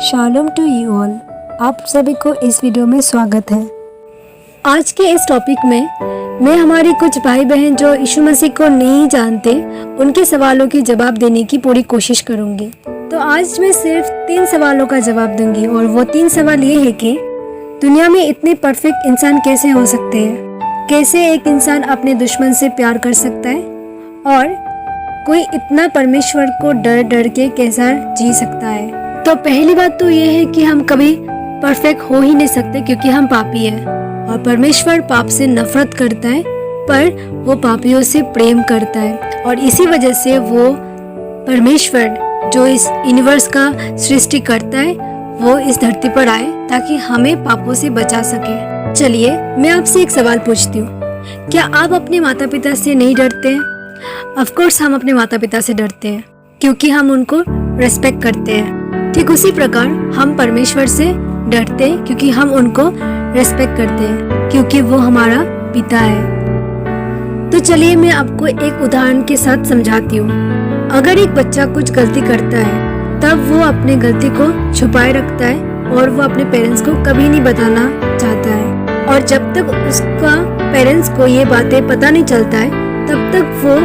Shalom to you all. आप सभी को इस वीडियो में स्वागत है। आज के इस टॉपिक में मैं हमारे कुछ भाई बहन जो यीशु मसीह को नहीं जानते उनके सवालों के जवाब देने की पूरी कोशिश करूंगी। तो आज मैं सिर्फ 3 सवालों का जवाब दूंगी और वो 3 सवाल ये है कि दुनिया में इतने परफेक्ट इंसान कैसे हो सकते हैं, कैसे एक इंसान अपने दुश्मन से प्यार कर सकता है और कोई इतना परमेश्वर को डर डर के कैसा जी सकता है। तो पहली बात तो ये है कि हम कभी परफेक्ट हो ही नहीं सकते क्योंकि हम पापी हैं और परमेश्वर पाप से नफरत करता है, पर वो पापियों से प्रेम करता है और इसी वजह से वो परमेश्वर जो इस यूनिवर्स का सृष्टि करता है वो इस धरती पर आए ताकि हमें पापों से बचा सके। चलिए मैं आपसे एक सवाल पूछती हूँ, क्या आप अपने माता पिता से नहीं डरते हैं? ऑफ कोर्स हम अपने माता पिता से डरते हैं क्योंकि हम उनको रेस्पेक्ट करते हैं। ठीक उसी प्रकार हम परमेश्वर से डरते हैं क्योंकि हम उनको रेस्पेक्ट करते हैं क्योंकि वो हमारा पिता है। तो चलिए मैं आपको एक उदाहरण के साथ समझाती हूँ। अगर एक बच्चा कुछ गलती करता है तब वो अपने गलती को छुपाए रखता है और वो अपने पेरेंट्स को कभी नहीं बताना चाहता है और जब तक उसका पेरेंट्स को ये बातें पता नहीं चलता है तब तक वो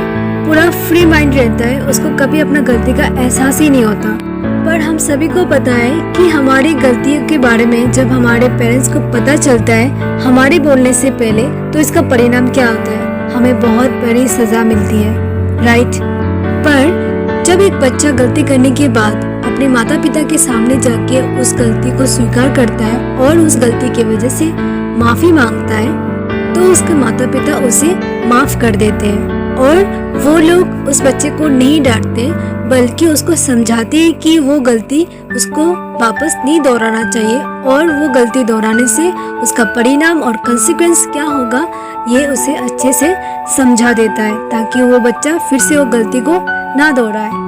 पूरा फ्री माइंड रहता है, उसको कभी अपना गलती का एहसास ही नहीं होता। पर हम सभी को पता है कि हमारी गलतियों के बारे में जब हमारे पेरेंट्स को पता चलता है हमारे बोलने से पहले तो इसका परिणाम क्या होता है, हमें बहुत बड़ी सजा मिलती है, राइट। पर जब एक बच्चा गलती करने के बाद अपने माता पिता के सामने जाके उस गलती को स्वीकार करता है और उस गलती की वजह से माफी मांगता है तो उसके माता पिता उसे माफ कर देते हैं और वो लोग उस बच्चे को नहीं डांटते बल्कि उसको समझाते हैं कि वो गलती उसको वापस नहीं दोहराना चाहिए और वो गलती दोहराने से उसका परिणाम और कंसीक्वेंस क्या होगा ये उसे अच्छे से समझा देता है ताकि वो बच्चा फिर से वो गलती को ना दोहराए।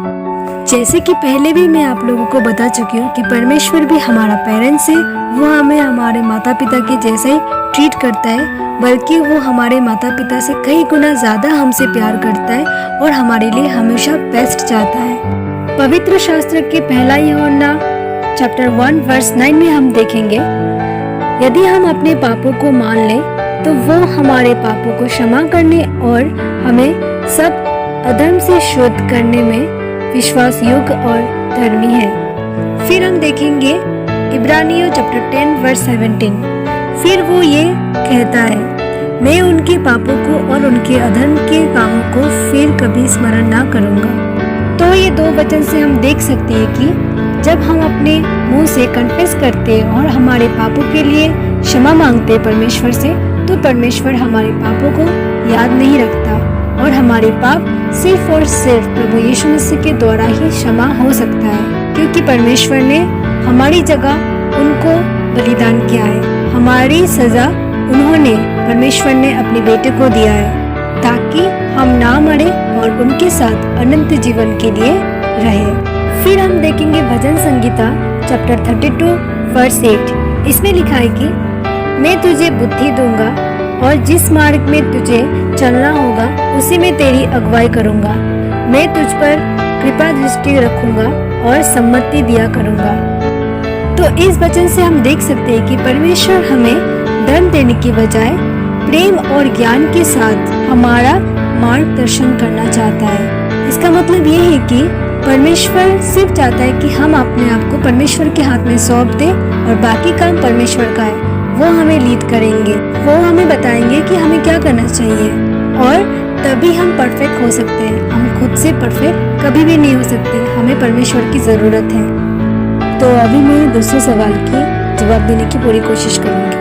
जैसे कि पहले भी मैं आप लोगों को बता चुकी हूँ कि परमेश्वर भी हमारा पेरेंट्स है, वो हमें हमारे माता पिता के जैसा ही ट्रीट करता है बल्कि वो हमारे माता पिता से कई गुना ज्यादा हमसे प्यार करता है और हमारे लिए हमेशा बेस्ट चाहता है। पवित्र शास्त्र के पहला यूहन्ना चैप्टर 1 वर्स 9 में हम देखेंगे, यदि हम अपने पापों को मान लें तो वो हमारे पापों को क्षमा करने और हमें सब अधर्म से शुद्ध करने में विश्वास योग्य और धर्मी है। फिर हम देखेंगे इब्रानियों चैप्टर 10 वर्स 17, फिर वो ये कहता है, मैं उनके पापों को और उनके अधर्म के कामों को फिर कभी स्मरण ना करूंगा। तो ये 2 वचन से हम देख सकते हैं कि जब हम अपने मुंह से कन्फेस करते हैं और हमारे पापों के लिए क्षमा मांगते हैं परमेश्वर से तो परमेश्वर हमारे पापों को याद नहीं रखता और हमारे पाप सिर्फ और सिर्फ प्रभु यीशु मसीह के द्वारा ही क्षमा हो सकता है क्योंकि परमेश्वर ने हमारी जगह उनको बलिदान किया है। हमारी सजा उन्होंने परमेश्वर ने अपने बेटे को दिया है ताकि हम ना मरे और उनके साथ अनंत जीवन के लिए रहे। फिर हम देखेंगे भजन संगीता चैप्टर 32 वर्स 8, इसमें लिखा है कि मैं तुझे बुद्धि दूंगा और जिस मार्ग में तुझे चलना होगा उसी में तेरी अगुवाई करूंगा, मैं तुझ पर कृपा दृष्टि रखूंगा और सम्मति दिया करूंगा। तो इस वचन से हम देख सकते हैं कि परमेश्वर हमें धन देने की बजाय प्रेम और ज्ञान के साथ हमारा मार्गदर्शन करना चाहता है। इसका मतलब ये है कि परमेश्वर सिर्फ चाहता है कि हम अपने आप को परमेश्वर के हाथ में सौंप दें और बाकी काम परमेश्वर का है, वो हमें लीड करेंगे, वो हमें बताएंगे कि हमें क्या करना चाहिए और तभी हम परफेक्ट हो सकते हैं। हम खुद से परफेक्ट कभी भी नहीं हो सकते, हमें परमेश्वर की जरूरत है। तो अभी मैं दूसरे सवाल की जवाब देने की पूरी कोशिश करूंगी।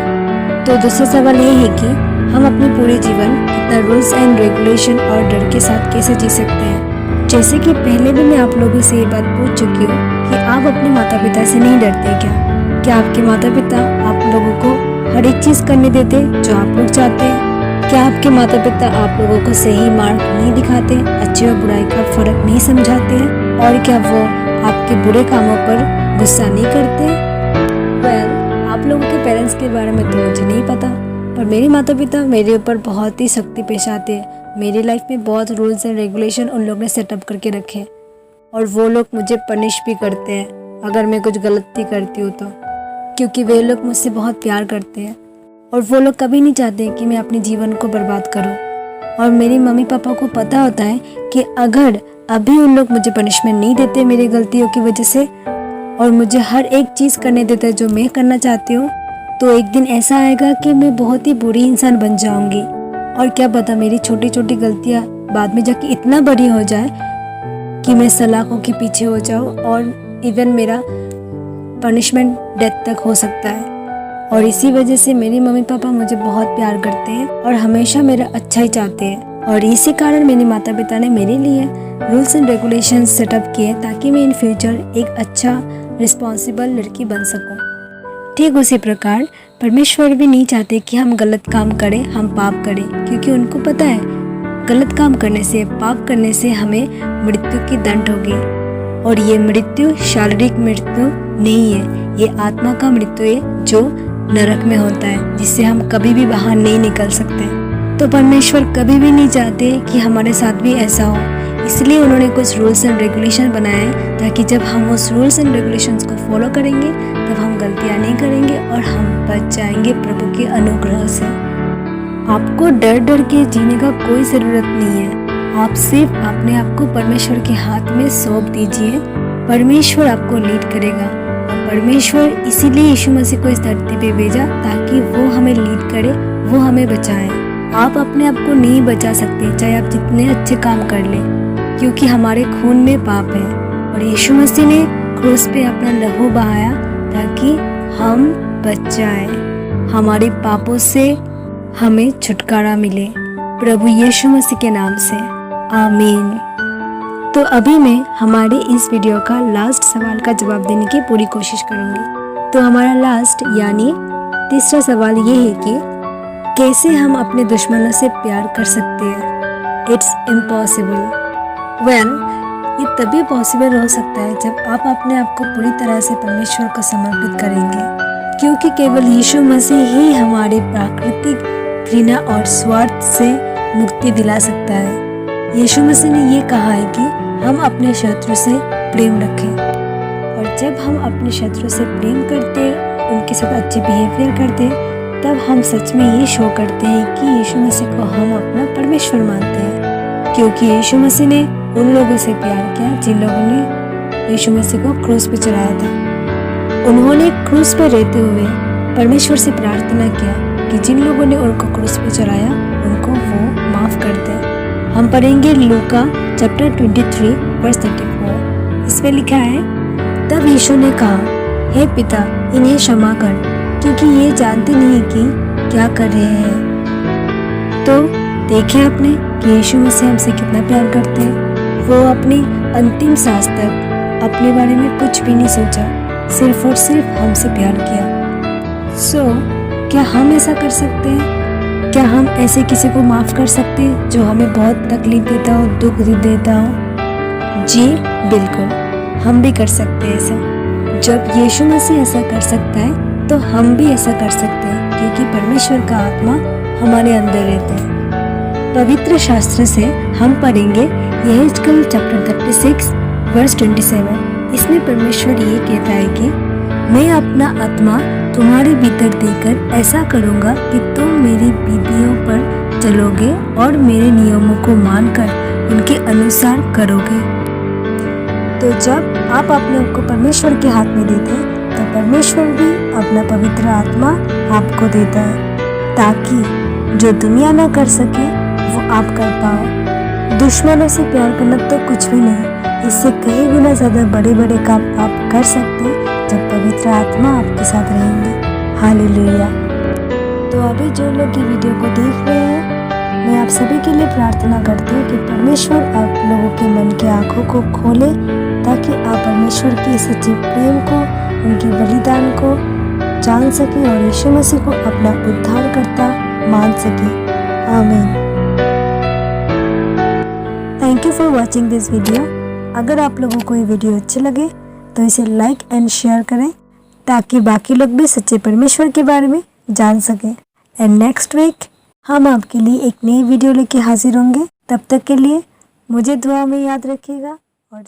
तो दूसरा सवाल ये है कि हम अपने पूरे जीवन इतना रूल्स एंड रेगुलेशन और डर के साथ कैसे जी सकते हैं। जैसे कि पहले भी मैं आप लोगों से ये बात पूछ चुकी हूँ कि आप अपने माता पिता से नहीं डरते क्या आपके माता पिता आप लोगों को हर एक चीज करने देते जो आप लोग चाहते हैं? क्या आपके माता पिता आप लोगों को सही मार्ग नहीं दिखाते, अच्छे और बुराई का फर्क नहीं समझाते हैं और क्या वो आपके बुरे कामों पर गुस्सा नहीं करते? आप लोगों के पेरेंट्स के बारे में तो मुझे नहीं पता, पर मेरे माता पिता मेरे ऊपर बहुत ही सख्ती पेश आते हैं। मेरी लाइफ में बहुत रूल्स एंड रेगुलेशन उन लोग ने सेटअप करके रखे और वो लोग मुझे पनिश भी करते हैं। अगर मैं कुछ गलती करती हूँ तो, क्योंकि वे लोग मुझसे बहुत प्यार करते हैं और वो लोग कभी नहीं चाहते कि मैं अपने जीवन को बर्बाद करूँ। और मेरे मम्मी पापा को पता होता है कि अगर अभी उन लोग मुझे पनिशमेंट नहीं देते मेरी गलतियों की वजह से और मुझे हर एक चीज़ करने देते जो मैं करना चाहती हूँ, तो एक दिन ऐसा आएगा कि मैं बहुत ही बुरी इंसान बन जाऊंगी। और क्या पता मेरी छोटी छोटी गलतियाँ बाद में जाके इतना बड़ी हो जाए कि मैं सलाखों के पीछे हो जाऊँ और इवन मेरा पनिशमेंट डेथ तक हो सकता है। और इसी वजह से मेरे मम्मी पापा मुझे बहुत प्यार करते हैं और हमेशा मेरा अच्छा ही चाहते हैं। और इसी कारण मेरे माता पिता ने मेरे लिए रूल्स एंड रेगुलेशंस सेटअप किए ताकि मैं इन फ्यूचर एक अच्छा रिस्पॉन्सिबल लड़की बन सकूं। ठीक उसी प्रकार परमेश्वर भी नहीं चाहते कि हम गलत काम करें, हम पाप करें, क्योंकि उनको पता है गलत काम करने से, पाप करने से हमें मृत्यु की दंड होगी। और ये मृत्यु शारीरिक मृत्यु नहीं है, ये आत्मा का मृत्यु है जो नरक में होता है, जिससे हम कभी भी बाहर नहीं निकल सकते। तो परमेश्वर कभी भी नहीं चाहते कि हमारे साथ भी ऐसा हो, इसलिए उन्होंने कुछ रूल्स एंड रेगुलेशन बनाए हैं ताकि जब हम उस रूल्स एंड रेगुलेशंस को फॉलो करेंगे तब हम गलतियां नहीं करेंगे और हम बच जाएंगे प्रभु के अनुग्रह से। आपको डर डर के जीने का कोई ज़रूरत नहीं है। आप सिर्फ अपने आप को परमेश्वर के हाथ में सौंप दीजिए, परमेश्वर आपको लीड करेगा। और परमेश्वर इसीलिए यीशु मसीह को इस धरती पे भेजा ताकि वो हमें लीड करे, वो हमें बचाए। आप अपने आप को नहीं बचा सकते चाहे आप जितने अच्छे काम कर ले, क्योंकि हमारे खून में पाप है। और यीशु मसीह ने क्रूस पे अपना लहू बहाया ताकि हम बच जाए, हमारे पापों से हमें छुटकारा मिले प्रभु यीशु मसीह के नाम से, आमीन। तो अभी मैं हमारे इस वीडियो का लास्ट सवाल का जवाब देने की पूरी कोशिश करूंगी। तो हमारा लास्ट यानी तीसरा सवाल ये है कि कैसे हम अपने दुश्मनों से प्यार कर सकते हैं। It's impossible. वेल, ये तभी पॉसिबल हो सकता है जब आप अपने आप को पूरी तरह से परमेश्वर को समर्पित करेंगे, क्योंकि केवल यीशु मसीह ही हमारे प्राकृतिक घृणा और स्वार्थ से मुक्ति दिला सकता है। यीशु मसीह ने ये कहा है कि हम अपने शत्रु से प्रेम रखें, और जब हम अपने शत्रु से प्रेम करते, उनके साथ अच्छे बिहेवियर करते, तब हम सच में ये शो करते हैं कि यीशु मसीह को हम अपना परमेश्वर मानते हैं। क्योंकि यीशु मसीह ने उन लोगों से प्यार किया जिन लोगों ने यीशु मसीह को क्रूस पे चढ़ाया था। उन्होंने क्रूस पे रहते हुए परमेश्वर से प्रार्थना किया कि जिन लोगों ने उनको क्रूस पे चढ़ाया उनको वो माफ़ कर दे। हम पढ़ेंगे लूका चैप्टर 23 वर्स 34। इसमें लिखा है, तब यीशु ने कहा, हे पिता, इन्हें क्षमा कर, क्योंकि ये जानते नहीं कि क्या कर रहे हैं। तो देखें आपने कि यीशु मसीह हमसे कितना प्यार करते हैं। वो अपनी अंतिम सांस तक अपने बारे में कुछ भी नहीं सोचा, सिर्फ और सिर्फ हमसे प्यार किया। सो क्या हम ऐसा कर सकते हैं? क्या हम ऐसे किसी को माफ़ कर सकते हैं जो हमें बहुत तकलीफ देता हो, दुख देता हो? जी बिल्कुल, हम भी कर सकते हैं ऐसा। जब यीशु मसीह ऐसा कर सकता है तो हम भी ऐसा कर सकते हैं, क्योंकि परमेश्वर का आत्मा हमारे अंदर रहता है। पवित्र शास्त्र से हम पढ़ेंगे यहेजकेल चैप्टर 36 वर्स 27। इसमें परमेश्वर ये कहता है कि मैं अपना आत्मा तुम्हारे भीतर देकर ऐसा करूँगा कि तुम मेरी विधियों पर चलोगे और मेरे नियमों को मानकर उनके अनुसार करोगे। तो जब आप अपने आप को परमेश्वर के हाथ में देते हैं तो परमेश्वर भी अपना पवित्र आत्मा आपको देता है, ताकि जो दुनिया ना कर सके वो आप कर पाओ। दुश्मनों से प्यार करना तो कुछ भी नहीं, इससे कई गुना ज़्यादा बड़े बड़े काम आप कर सकते हैं जब पवित्र आत्मा आपके साथ रहेंगे। हालेलुया। तो अभी जो लोग ये वीडियो को देख रहे हैं, मैं आप सभी के लिए प्रार्थना करती हूँ कि परमेश्वर आप लोगों के मन की आंखों को खोले, ताकि आप परमेश्वर के सच्चे प्रेम को, उनके बलिदान को जान सकें और यीशु मसीह को अपना उद्धारकर्ता मान सकें। आमीन। Thank you for watching this video. अगर आप लोगों को ये वीडियो अच्छे लगे तो इसे लाइक एंड शेयर करें, ताकि बाकी लोग भी सच्चे परमेश्वर के बारे में जान सकें। एंड नेक्स्ट वीक हम आपके लिए एक नई वीडियो लेके हाजिर होंगे। तब तक के लिए मुझे दुआ में याद रखिएगा और